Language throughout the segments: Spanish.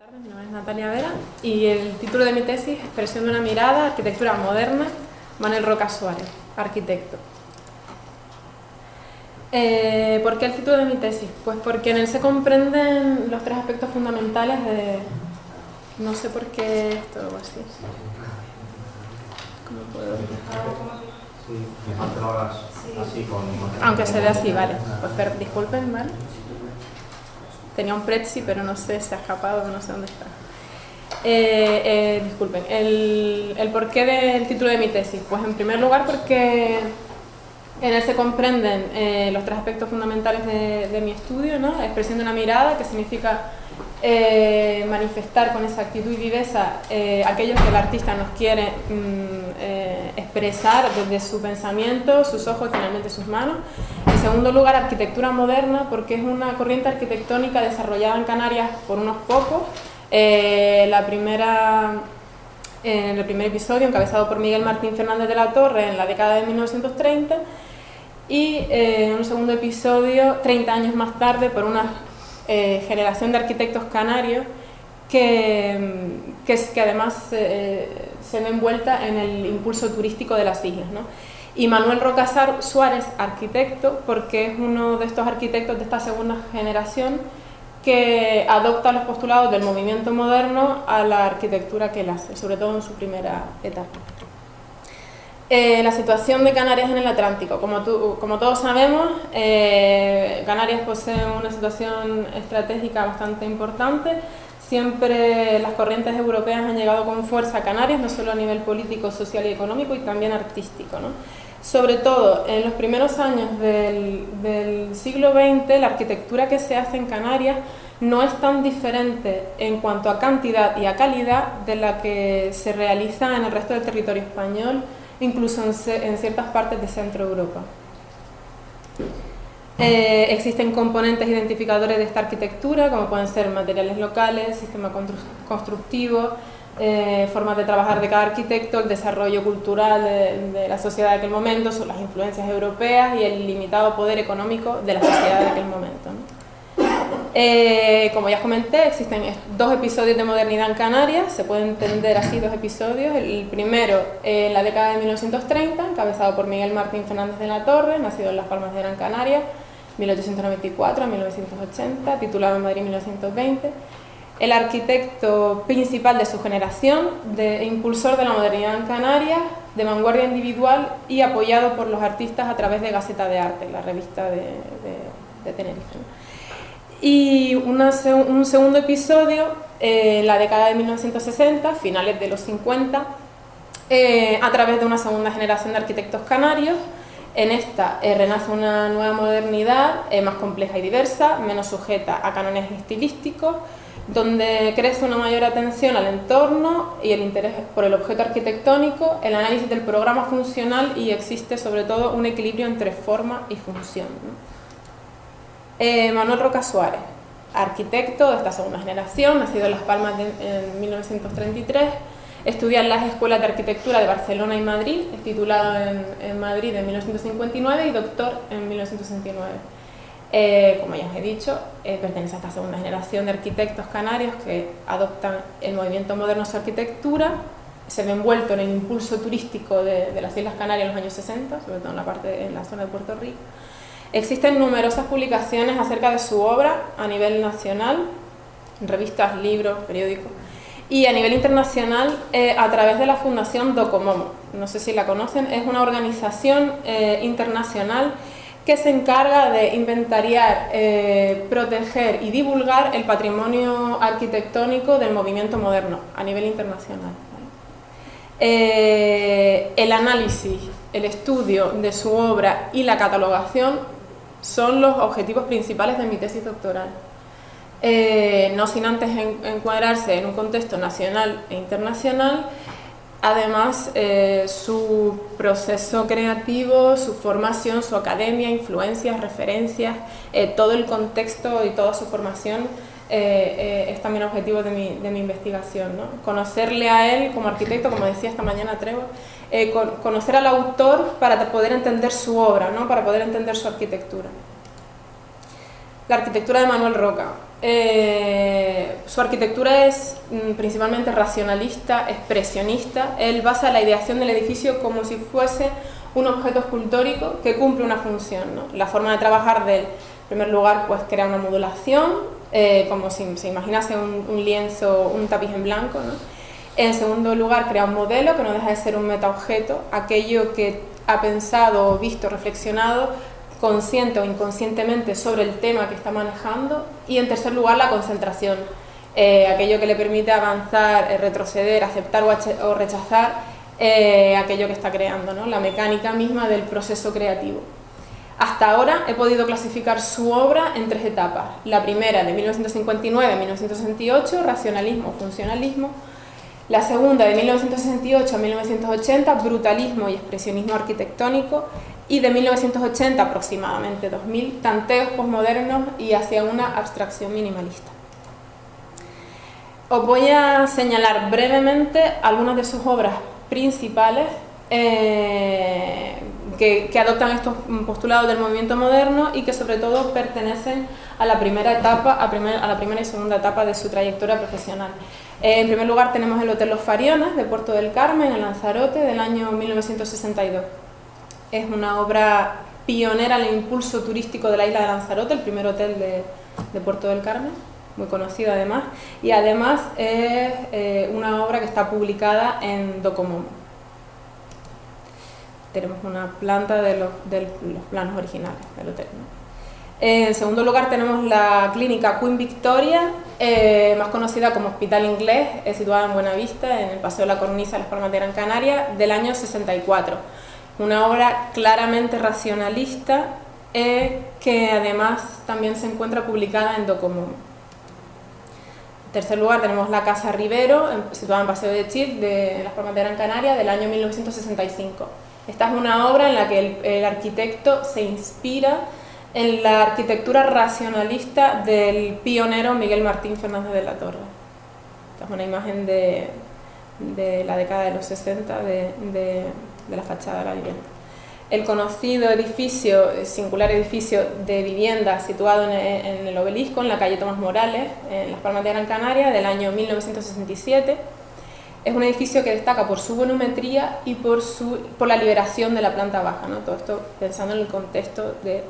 Buenas tardes, mi nombre es Natalia Vera y el título de mi tesis es Expresión de una mirada, arquitectura moderna, Manuel Roca Suárez, arquitecto. ¿Por qué el título de mi tesis? Pues porque en él se comprenden los tres aspectos fundamentales de... No sé por qué esto o así. ¿Cómo puedo...? Sí, mejor que lo hagas así con... Aunque se vea así, vale. Pues disculpen, ¿vale? Tenía un Prezi, pero no sé, se ha escapado, no sé dónde está. Disculpen, el porqué del título de mi tesis. Pues en primer lugar porque en él se comprenden los tres aspectos fundamentales de mi estudio, ¿no? Expresión de una mirada, que significa manifestar con exactitud y viveza aquello que el artista nos quiere expresar desde su pensamiento, sus ojos y finalmente sus manos. En segundo lugar, arquitectura moderna, porque es una corriente arquitectónica desarrollada en Canarias por unos pocos. En el primer episodio, encabezado por Miguel Martín Fernández de la Torre en la década de 1930, y en un segundo episodio, 30 años más tarde, por una generación de arquitectos canarios que además se ve envuelta en el impulso turístico de las islas, ¿no? Y Manuel Roca Suárez, arquitecto, porque es uno de estos arquitectos de esta segunda generación que adopta los postulados del movimiento moderno a la arquitectura que él hace, sobre todo en su primera etapa. La situación de Canarias en el Atlántico. Como todos sabemos, Canarias posee una situación estratégica bastante importante. Siempre las corrientes europeas han llegado con fuerza a Canarias, no solo a nivel político, social y económico, y también artístico, ¿no? Sobre todo en los primeros años del siglo XX, la arquitectura que se hace en Canarias no es tan diferente en cuanto a cantidad y a calidad de la que se realiza en el resto del territorio español, incluso en ciertas partes de Centro Europa. Existen componentes identificadores de esta arquitectura, como pueden ser materiales locales, sistema constructivo, formas de trabajar de cada arquitecto, el desarrollo cultural de la sociedad de aquel momento, son las influencias europeas y el limitado poder económico de la sociedad de aquel momento, ¿no? Como ya comenté, existen dos episodios de modernidad en Canarias, se puede entender así, dos episodios. El primero, en la década de 1930, encabezado por Miguel Martín Fernández de la Torre, nacido en Las Palmas de Gran Canaria, 1894 a 1980, titulado en Madrid 1920. El arquitecto principal de su generación, impulsor de la modernidad en Canarias, de vanguardia individual y apoyado por los artistas a través de Gaceta de Arte, la revista de Tenerife, ¿no? Y un segundo episodio, la década de 1960, finales de los 50, a través de una segunda generación de arquitectos canarios. En esta renace una nueva modernidad más compleja y diversa, menos sujeta a cánones estilísticos, donde crece una mayor atención al entorno y el interés por el objeto arquitectónico, el análisis del programa funcional, y existe sobre todo un equilibrio entre forma y función, ¿no? Manuel Roca Suárez, arquitecto de esta segunda generación, nacido en Las Palmas en 1933, estudia en las escuelas de arquitectura de Barcelona y Madrid, es titulado en Madrid en 1959 y doctor en 1969. Como ya os he dicho, pertenece a esta segunda generación de arquitectos canarios que adoptan el movimiento moderno a su arquitectura, se ve envuelto en el impulso turístico de las Islas Canarias en los años 60, sobre todo en la zona de Puerto Rico. Existen numerosas publicaciones acerca de su obra a nivel nacional, revistas, libros, periódicos, y a nivel internacional a través de la Fundación Docomomo. No sé si la conocen, es una organización internacional que se encarga de inventariar, proteger y divulgar el patrimonio arquitectónico del movimiento moderno a nivel internacional. El análisis, el estudio de su obra y la catalogación son los objetivos principales de mi tesis doctoral. No sin antes encuadrarse en un contexto nacional e internacional. Además, su proceso creativo, su formación, su academia, influencias, referencias, todo el contexto y toda su formación es también objetivo de mi investigación, ¿no? Conocerle a él como arquitecto, como decía esta mañana Trevor, conocer al autor para poder entender su obra, ¿no? Para poder entender su arquitectura. La arquitectura de Manuel Roca. su arquitectura es principalmente racionalista, expresionista. Él basa la ideación del edificio como si fuese un objeto escultórico que cumple una función, ¿no? La forma de trabajar de él, en primer lugar, pues crea una modulación, como si se imaginase un lienzo, un tapiz en blanco, ¿no? En segundo lugar, crea un modelo que no deja de ser un metaobjeto, aquello que ha pensado, visto, reflexionado, consciente o inconscientemente sobre el tema que está manejando. Y en tercer lugar, la concentración, aquello que le permite avanzar, retroceder, aceptar o rechazar aquello que está creando, ¿no? La mecánica misma del proceso creativo. Hasta ahora he podido clasificar su obra en 3 etapas. La primera, de 1959 a 1968, racionalismo o funcionalismo. La segunda, de 1968 a 1980, brutalismo y expresionismo arquitectónico. Y de 1980 aproximadamente 2000, tanteos posmodernos y hacia una abstracción minimalista. Os voy a señalar brevemente algunas de sus obras principales que adoptan estos postulados del movimiento moderno y que sobre todo pertenecen a la primera etapa, a la primera y segunda etapa de su trayectoria profesional. En primer lugar tenemos el Hotel Los Fariones de Puerto del Carmen, en Lanzarote, del año 1962. Es una obra pionera en el impulso turístico de la isla de Lanzarote, el primer hotel de Puerto del Carmen, muy conocido además, y además es una obra que está publicada en Docomomo. Tenemos una planta de los planos originales del hotel, ¿no? En segundo lugar tenemos la clínica Queen Victoria, más conocida como Hospital Inglés, situada en Buenavista, en el Paseo La Cornisa de las Palmas de Gran Canaria, del año 64. Una obra claramente racionalista que además también se encuentra publicada en Docomomo. En tercer lugar tenemos la Casa Rivero, situada en Paseo de Chit, de las Palmas de Gran Canaria, del año 1965. Esta es una obra en la que el arquitecto se inspira en la arquitectura racionalista del pionero Miguel Martín Fernández de la Torre. Esta es una imagen de la década de los 60 de la fachada de la vivienda. El conocido edificio, singular edificio de vivienda situado en el Obelisco, en la calle Tomás Morales, en las Palmas de Gran Canaria, del año 1967. Es un edificio que destaca por su volumetría y por la liberación de la planta baja, ¿no? Todo esto pensando en el contexto de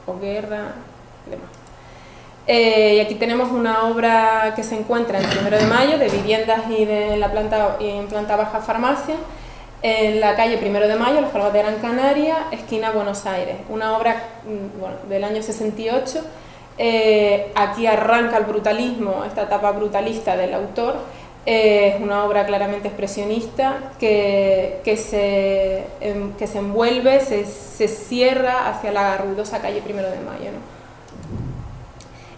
posguerra y demás. Y aquí tenemos una obra que se encuentra en 1 de Mayo, de viviendas y en planta baja farmacia, en la calle 1 de Mayo, Las Palmas de Gran Canaria, esquina Buenos Aires. Una obra del año 68. Aquí arranca el brutalismo, esta etapa brutalista del autor. Es una obra claramente expresionista que se envuelve, se cierra hacia la ruidosa calle 1 de Mayo, ¿no?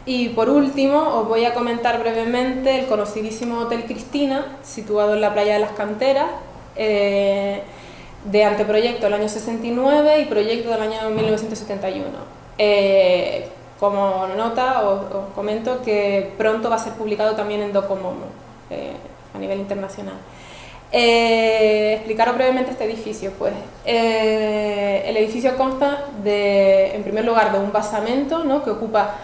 Y por último os voy a comentar brevemente el conocidísimo Hotel Cristina, situado en la playa de las Canteras, de anteproyecto del año 69 y proyecto del año 1971. Como nota os comento que pronto va a ser publicado también en Docomomo, a nivel internacional. Explicaros brevemente este edificio. Pues el edificio consta en primer lugar de un basamento, ¿no?, que ocupa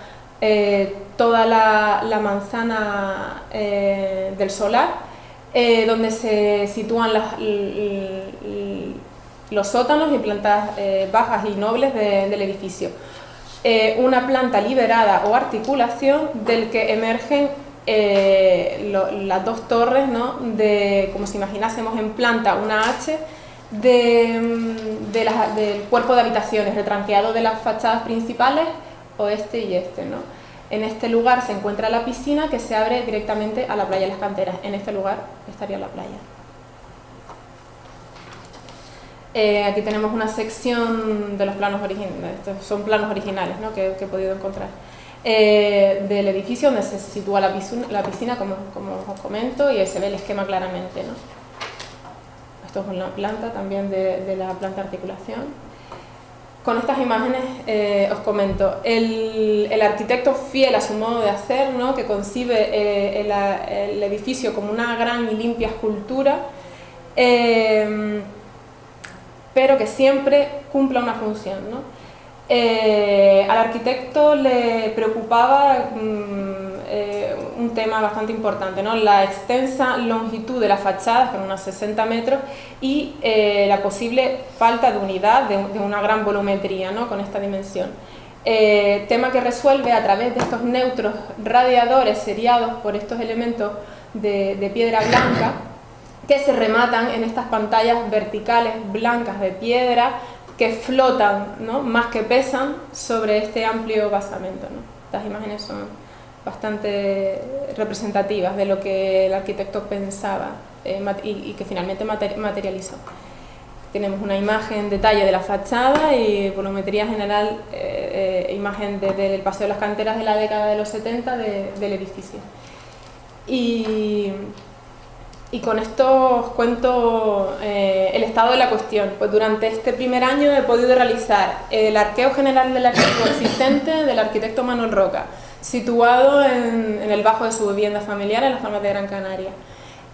toda la manzana del solar, donde se sitúan los sótanos y plantas bajas y nobles del edificio. Una planta liberada o articulación del que emergen las dos torres, ¿no?, como si imaginásemos en planta una H del cuerpo de habitaciones, retranqueado de las fachadas principales oeste y este, ¿no? En este lugar se encuentra la piscina que se abre directamente a la playa de las Canteras. En este lugar estaría la playa. Aquí tenemos una sección de los planos originales, estos son planos originales, ¿no?, que he podido encontrar, del edificio donde se sitúa la piscina, como os comento, y se ve el esquema claramente, ¿no? Esto es una planta también de la planta de articulación. Con estas imágenes os comento, el arquitecto fiel a su modo de hacer, ¿no?, que concibe el edificio como una gran y limpia escultura, pero que siempre cumpla una función, ¿no? Al arquitecto le preocupaba un tema bastante importante, ¿no? La extensa longitud de las fachadas, con unos 60 metros, y la posible falta de unidad, de una gran volumetría, ¿no? Con esta dimensión. Tema que resuelve a través de estos neutros radiadores seriados por estos elementos de piedra blanca, que se rematan en estas pantallas verticales blancas de piedra que flotan, ¿no? Más que pesan sobre este amplio basamento, ¿no? Estas imágenes son bastante representativas de lo que el arquitecto pensaba y que finalmente materializó. Tenemos una imagen detalle de la fachada y volumetría general, imagen del Paseo de las Canteras de la década de los 70 del edificio. Y con esto os cuento el estado de la cuestión. Pues durante este primer año he podido realizar el arqueo general del archivo existente del arquitecto Manuel Roca, situado en el bajo de su vivienda familiar en las Palmas de Gran Canaria.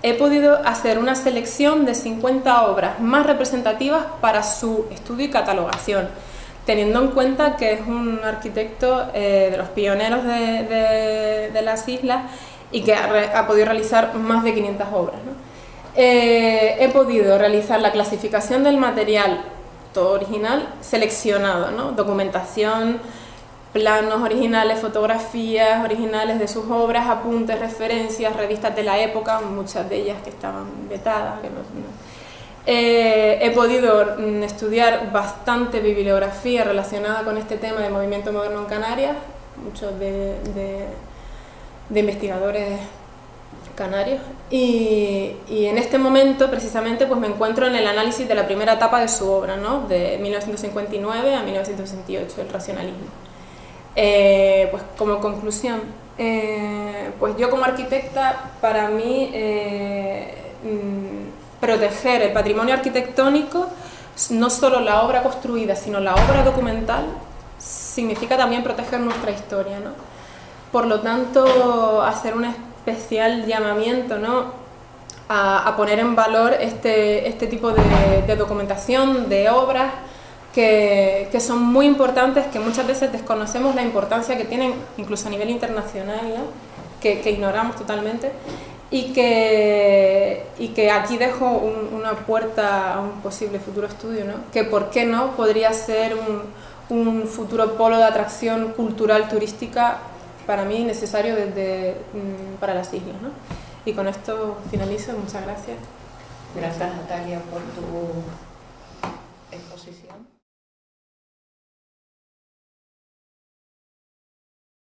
He podido hacer una selección de 50 obras más representativas para su estudio y catalogación, teniendo en cuenta que es un arquitecto de los pioneros de las islas y que ha podido realizar más de 500 obras, ¿no? He podido realizar la clasificación del material, todo original, seleccionado, ¿no? Documentación, planos originales, fotografías originales de sus obras, apuntes, referencias, revistas de la época, muchas de ellas que estaban vetadas. He podido estudiar bastante bibliografía relacionada con este tema de movimiento moderno en Canarias, muchos de investigadores canarios, y en este momento precisamente pues me encuentro en el análisis de la primera etapa de su obra, ¿no? De 1959 a 1968, el racionalismo. Pues como conclusión, pues yo como arquitecta, para mí proteger el patrimonio arquitectónico, no solo la obra construida, sino la obra documental, significa también proteger nuestra historia, ¿no? Por lo tanto, hacer un especial llamamiento, ¿no? a poner en valor este tipo de documentación, de obras que son muy importantes, que muchas veces desconocemos la importancia que tienen, incluso a nivel internacional, ¿no? que ignoramos totalmente, y que aquí dejo una puerta a un posible futuro estudio, ¿no? Que por qué no podría ser un futuro polo de atracción cultural turística, para mí necesario para las islas, ¿no? Y con esto finalizo. Muchas gracias. Gracias, Natalia, por tu exposición.